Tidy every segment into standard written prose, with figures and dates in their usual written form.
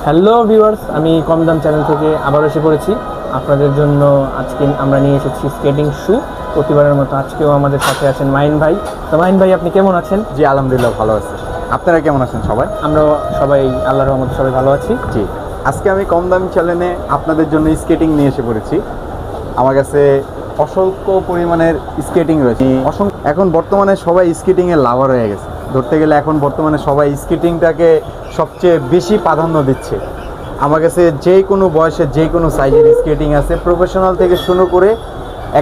Hello viewers, আমি কম দাম channel থেকে আবার এসে পড়েছি আপনাদের জন্য। আজকে আমরা নিয়ে এসেছি স্কেটিং শু। প্রতিবারের মতো আজকেও আমাদের সাথে আছেন মাইন ভাই। তো মাইন ভাই, আপনি কেমন আছেন? জি আলহামদুলিল্লাহ ভালো আছি। আপনারা কেমন আছেন সবাই? আমরা সবাই আল্লাহর রহমতে সবাই ভালো আছি। জি, আজকে আমি কম দামি চ্যানেলে আপনাদের জন্য স্কেটিং নিয়ে এসে পড়েছি। আমার কাছে অসংখ্য পরিমাণের স্কেটিং রয়েছে। এখন বর্তমানে সবাই স্কেটিংয়ের লাভার হয়ে গেছে। ধরতে গেলে এখন বর্তমানে সবাই স্কেটিংটাকে সবচেয়ে বেশি প্রাধান্য দিচ্ছে। আমার কাছে যে কোনো বয়সে যে কোনো সাইজের স্কেটিং আছে, প্রফেশনাল থেকে শুরু করে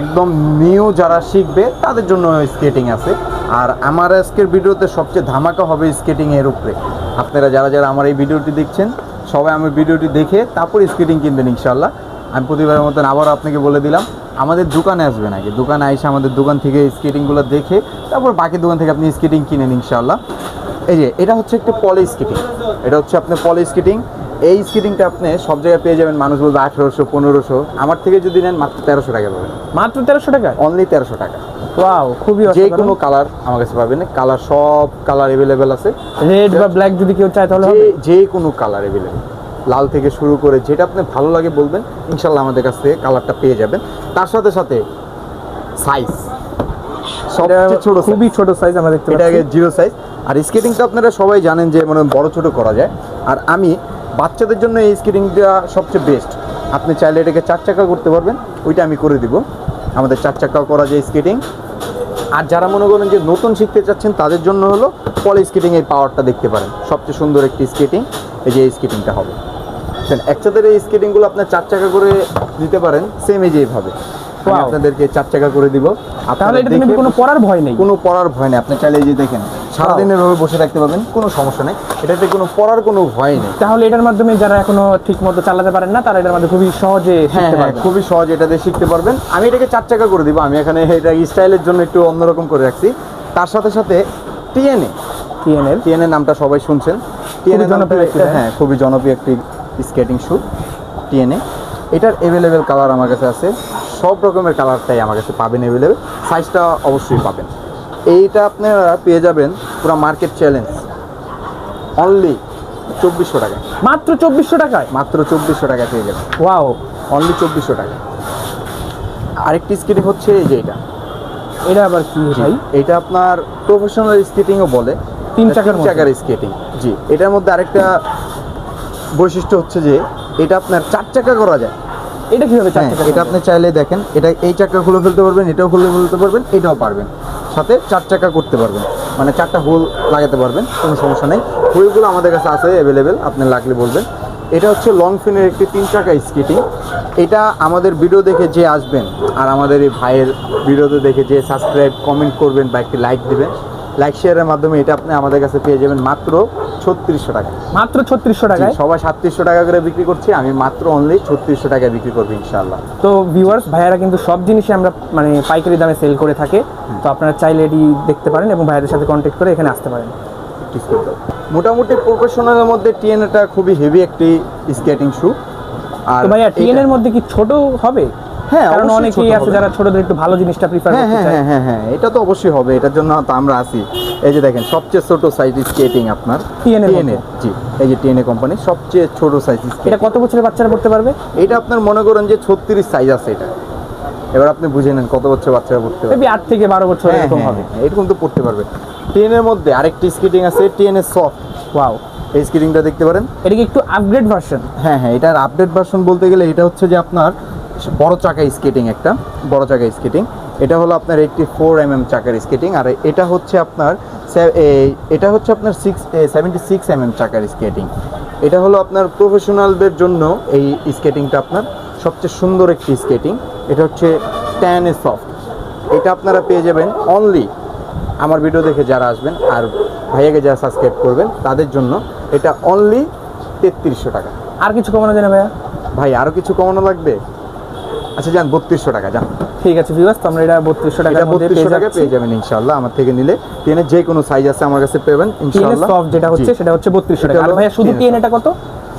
একদম নিউ যারা শিখবে তাদের জন্য স্কেটিং আছে। আর আমার আজকের ভিডিওতে সবচেয়ে ধামাকা হবে স্কেটিংয়ের উপরে। আপনারা যারা যারা আমার এই ভিডিওটি দেখছেন সবাই আমার ভিডিওটি দেখে তারপর স্কেটিং কিনবেন ইনশাল্লাহ। আমি প্রতিবারের মতন আবারও আপনাকে বলে দিলাম, আমাদের দোকানে আসবেন আগে, দোকানে এসে আমাদের দোকান থেকে স্কেটিংগুলো দেখে তারপর বাকি দোকান থেকে আপনি স্কেটিং কিনেন ইনশাল্লাহ। এই যে এটা হচ্ছে একটা পলি স্কেটিং, এটা হচ্ছে আপনার পলি স্কেটিং। এই স্কেটিংটা আপনি সব জায়গায় পেয়ে যাবেন। মানুষ বলবে 1800 1500, আমার থেকে যদি নেন মাত্র 1300 টাকা পাবেন। মাত্র 1300 টাকা? অনলি 1300 টাকা। ওয়াও, খুবই যে কোনো কালার আমার কাছে পাবেন, কালার সব কালার অ্যাভেলেবেল আছে। রেড বা ব্ল্যাক যদি কেউ চায় তাহলে হবে? যে কোনো কালার অ্যাভেলেবেল, লাল থেকে শুরু করে যেটা আপনি ভালো লাগে বলবেন, ইনশাল্লাহ আমাদের কাছ থেকে কালারটা পেয়ে যাবেন। তার সাথে সাথে সাইজ সবচেয়ে ছোট, খুবই ছোট সাইজ আমরা দেখতে পাচ্ছি। এটা আগে 0 সাইজ। আর স্কেটিংটা আপনারা সবাই জানেন যে মানে বড় ছোট করা যায়। আর আমি বাচ্চাদের জন্য এই স্কেটিংটা সবচেয়ে বেস্ট। আপনি চাইলে এটাকে 4 চাকা করতে পারবেন, ওইটা আমি করে দিব। আমাদের 4 চাকাও করা যায় স্কেটিং। আর যারা মনে করেন যে নতুন শিখতে চাচ্ছেন তাদের জন্য হলো পলি স্কেটিং, এই পাওয়ারটা দেখতে পারেন। সবচেয়ে সুন্দর একটি স্কেটিং, এই যে এই স্কেটিংটা হবে। একসাথে এই স্কেটিংগুলো আপনার 4 চাকা করে দিতে পারেন, সেম এই যে এইভাবে আমি আপনাদেরকে 4 চাকা করে দিব। তাহলে এটা তুমি কোনো পড়ার ভয় নেই? কোনো পড়ার ভয় নেই। আপনি চাইলে এই যে দেখেন সারাদিনের ভাবে বসে থাকতে পারবেন, কোনো সমস্যা নেই। এটাতে কোনো পড়ার কোনো ভয় নেই। তাহলে এটার মাধ্যমে যারা এখনো ঠিক মতো চালাতে পারেন না তারা এটার মাধ্যমে খুবই সহজে শিখতে পারবে। খুবই সহজে এটাতে শিখতে পারবেন। আমি এটাকে 4 চাকা করে দিব। আমি এখানে এটা স্টাইলের জন্য একটু অন্যরকম করে রাখছি। তার সাথে সাথে টিএনএ নামটা সবাই শুনছেন। টিএনএ জনপ্রিয়, হ্যাঁ খুবই জনপ্রিয় একটি স্কেটিং শু টিএনএ। এটার অ্যাভেলেবেল কালার আমার কাছে আছে, সব রকমের কালারটাই আমার কাছে পাবেন অ্যাভেলেবেল। সাইজটা অবশ্যই পাবেন। এইটা আপনারা পেয়ে যাবেন পুরো মার্কেট চ্যালেঞ্জ অনলি 2400 টাকা। মাত্র 2400 টাকায়? মাত্র 2400 টাকা পেয়ে যাবেন। ওয়াও, অনলি 2400 টাকা। আরেকটি স্কেটিং হচ্ছে এই যে এটা আবার কি ভাই? এটা আপনার প্রফেশনাল স্কেটিংও বলে, 3 চাকার স্কেটিং। জি, এটার মধ্যে আরেকটা বৈশিষ্ট্য হচ্ছে যে এটা আপনার 4 চাকা করা যায়। এটা কিভাবে 4 চাকা? এটা আপনি চাইলে দেখেন, এটা এই চাকা খুলে ফেলতে পারবেন, এটাও খুলে ফেলতে পারবেন, এটাও পারবেন। সাথে 4 চাকা করতে পারবেন, মানে 4টা হোল লাগাতে পারবেন, কোনো সমস্যা নেই। হুইলগুলো আমাদের কাছে আছে অ্যাভেলেবেল, আপনি লাগলে বলবেন। এটা হচ্ছে লং ফিনের একটি 3 চাকা স্কেটিং। এটা আমাদের ভিডিও দেখে যে আসবেন আর আমাদের এই ভাইয়ের ভিডিওতে দেখে যে সাবস্ক্রাইব কমেন্ট করবেন বা একটি লাইক দিবেন, লাইক শেয়ারের মাধ্যমে এটা আপনি আমাদের কাছে পেয়ে যাবেন মাত্র 3600 টাকা। মাত্র 3600 টাকায়? সবাই 3700 টাকা করে বিক্রি করছি, আমি মাত্র অনলি 3600 টাকায় বিক্রি করবো ইনশাআল্লাহ। তো ভিউয়ার্স, ভাইয়ারা কিন্তু সব জিনিসই আমরা মানে পাইকারি দামে সেল করে থাকে। তো আপনারা চাইলে এটি দেখতে পারেন এবং ভাইয়াদের সাথে কন্ট্যাক্ট করে এখানে আসতে পারেন। মোটামুটি প্রফেশনালের মধ্যে টিএনএটা খুবই হেভি একটি স্কেটিং শু। আর ভাইয়া টিএনএর মধ্যে কি ছোট হবে? হ্যাঁ, কারণ অনেকেই আছে যারা ছোটদের একটু ভালো জিনিসটা প্রিফার করতে চায়। হ্যাঁ, এটা তো অবশ্যই হবে, এটার জন্য তো আমরা আছি। এই যে দেখেন সবচেয়ে ছোট সাইজ স্কেটিং আপনার টিএনএ। জি, এই যে টিএনএ কোম্পানি সবচেয়ে ছোট সাইজ। এটা কত বছরের বাচ্চারা পড়তে পারবে? এটা আপনার মনে করেন যে 36 সাইজ আছে এটা। এবার আপনি বুঝে নেন কত বছর বাচ্চারা পড়তে পারবে। 8 থেকে 12 বছর এরকম হবে, এরকম তো পড়তে পারবে। টিএনএর মধ্যে আরেকটি স্কেটিং আছে, টিএনএ সফট। ওয়াও, এই স্কেটিংটা দেখতে পারেন। এটা কি একটু আপগ্রেড ভার্সন? হ্যাঁ, এটার আপডেট ভার্সন বলতে গেলে এটা হচ্ছে যে আপনার বড় চাকা স্কেটিং, একটা বড় চাকা স্কেটিং। এটা হলো আপনার একটি 4mm চাকার স্কেটিং। আর এটা হচ্ছে আপনার 76mm চাকার স্কেটিং। এটা হলো আপনার প্রফেশনালদের জন্য এই স্কেটিংটা আপনার সবচেয়ে সুন্দর একটি স্কেটিং। এটা হচ্ছে টিএনএ সফট। এটা আপনারা পেয়ে যাবেন অনলি আমার ভিডিও দেখে যারা আসবেন আর ভাইয়াকে যারা সাবস্ক্রাইব করবেন তাদের জন্য এটা অনলি 3300 টাকা। আর কিছু কমানো যায় না ভাইয়া? ভাই আরও কিছু কমানো লাগবে? আচ্ছা যান 3200 টাকা যান। ঠিক আছে ভিউয়ার্স, তো আমরা এটা 3200 টাকার মধ্যে পেয়ে যাবেন ইনশাআল্লাহ। আমার থেকে নিলে টিএনএ যে কোনো সাইজ আছে আমার কাছে পাবেন ইনশাআল্লাহ। সফট যেটা হচ্ছে সেটা হচ্ছে 3200 টাকা। আর ভাইয়া শুধু টিএনএটা কত?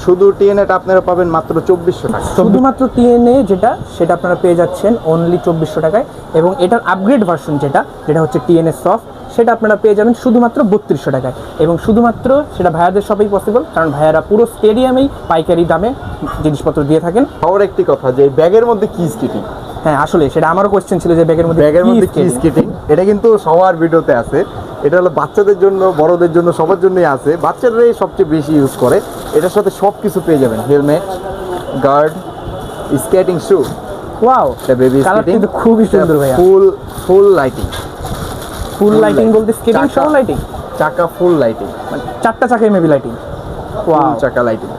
শুধু টিএনএটা আপনারা পাবেন মাত্র 2400 টাকা। শুধুমাত্র টিএনএ যেটা সেটা আপনারা পেয়ে যাচ্ছেন অনলি 2400 টাকায়। এবং এটার আপগ্রেড ভার্সন যেটা হচ্ছে টিএনএ সফট, সেটা আপনারা পেয়ে যাবেন শুধুমাত্র 3200 টাকায়, এবং শুধুমাত্র সেটা ভাইয়াদের শপেই পসিবল, কারণ ভাইয়ারা পুরো স্টেডিয়ামেই পাইকারি দামে জিনিসপত্র দিয়ে থাকেন। আর একটি কথা, যে ব্যাগের মধ্যে কি স্কেটিং, হ্যাঁ আসলে সেটা আমারও কোয়েশ্চেন ছিল যে ব্যাগের মধ্যে কি স্কেটিং, এটা কিন্তু সবার ভিডিওতে আছে। এটা হলো বাচ্চাদের জন্য, বড়দের জন্য, সবার জন্যই আছে। বাচ্চারাই সবচেয়ে বেশি ইউজ করে। এটার সাথে সব কিছু পেয়ে যাবেন, হেলমেট, গার্ড, স্কেটিং শু, ওয়াও, এটা বেবি কালারটা স্কেটিং, কিন্তু খুবই সুন্দর ভাইয়া। ফুল লাইটিং, ফুল লাইটিং বলতে স্কেটিং সহ লাইটিং, চাকা ফুল লাইটিং, মানে 4টা চাকায় মেবি লাইটিং। ওয়াও, ফুল চাকা লাইটিং।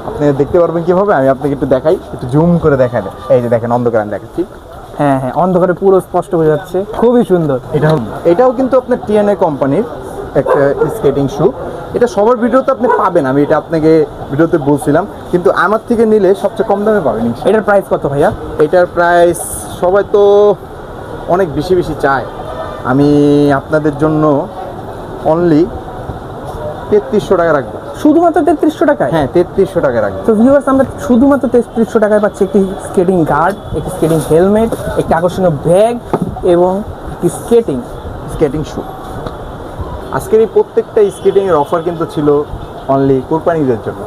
আপনি দেখতে পারবেন কিভাবে, আমি আপনাকে একটু দেখাই, একটু জুম করে দেখাই। এই যে দেখেন, অন্ধকারে দেখাচ্ছি। হ্যাঁ হ্যাঁ, অন্ধকারে পুরো স্পষ্ট বোঝা যাচ্ছে, খুবই সুন্দর। এটাও কিন্তু আপনার টিএনএ কোম্পানির একটা স্কেটিং শু। এটা সবার ভিডিওতে আপনি পাবেন, আমি এটা আপনাকে ভিডিওতে বলছিলাম, কিন্তু আমার থেকে নিলে সবচেয়ে কম দামে পাবেন। এটার প্রাইস কত ভাইয়া? এটার প্রাইস সবাই তো অনেক বেশি বেশি চায়, আমি আপনাদের জন্য অনলি 3300 টাকা রাখবো। শুধুমাত্র 3300 টাকায়? হ্যাঁ, 3300 টাকা রাখবো। তো ভিউয়ার্স, আমরা শুধুমাত্র 3300 টাকায় পাচ্ছি একটি স্কেটিং গার্ড, একটি স্কেটিং হেলমেট, একটি আকর্ষণীয় ব্যাগ এবং একটি স্কেটিং শু। আজকের এই প্রত্যেকটা স্কেটিংয়ের অফার কিন্তু ছিল অনলি কোরবানিদের জন্য।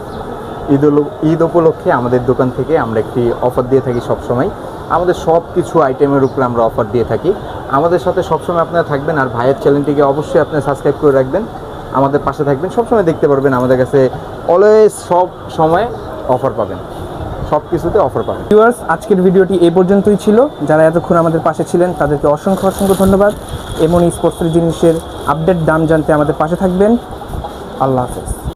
ঈদ উপলক্ষে আমাদের দোকান থেকে আমরা একটি অফার দিয়ে থাকি সবসময়। আমাদের সব কিছু আইটেমের উপরে আমরা অফার দিয়ে থাকি। আমাদের সাথে সবসময় আপনারা থাকবেন, আর ভাইয়ের চ্যানেলটিকে অবশ্যই আপনারা সাবস্ক্রাইব করে রাখবেন, আমাদের পাশে থাকবেন, সবসময় দেখতে পারবেন আমাদের কাছে অলওয়েজ সব সময় অফার পাবেন, সব কিছুতে অফার পাবেন। ভিউয়ার্স, আজকের ভিডিওটি এই পর্যন্তই ছিল। যারা এতক্ষণ আমাদের পাশে ছিলেন তাদেরকে অসংখ্য অসংখ্য ধন্যবাদ। এমন স্পোর্টসের জিনিসের আপডেট দাম জানতে আমাদের পাশে থাকবেন। আল্লাহ হাফেজ।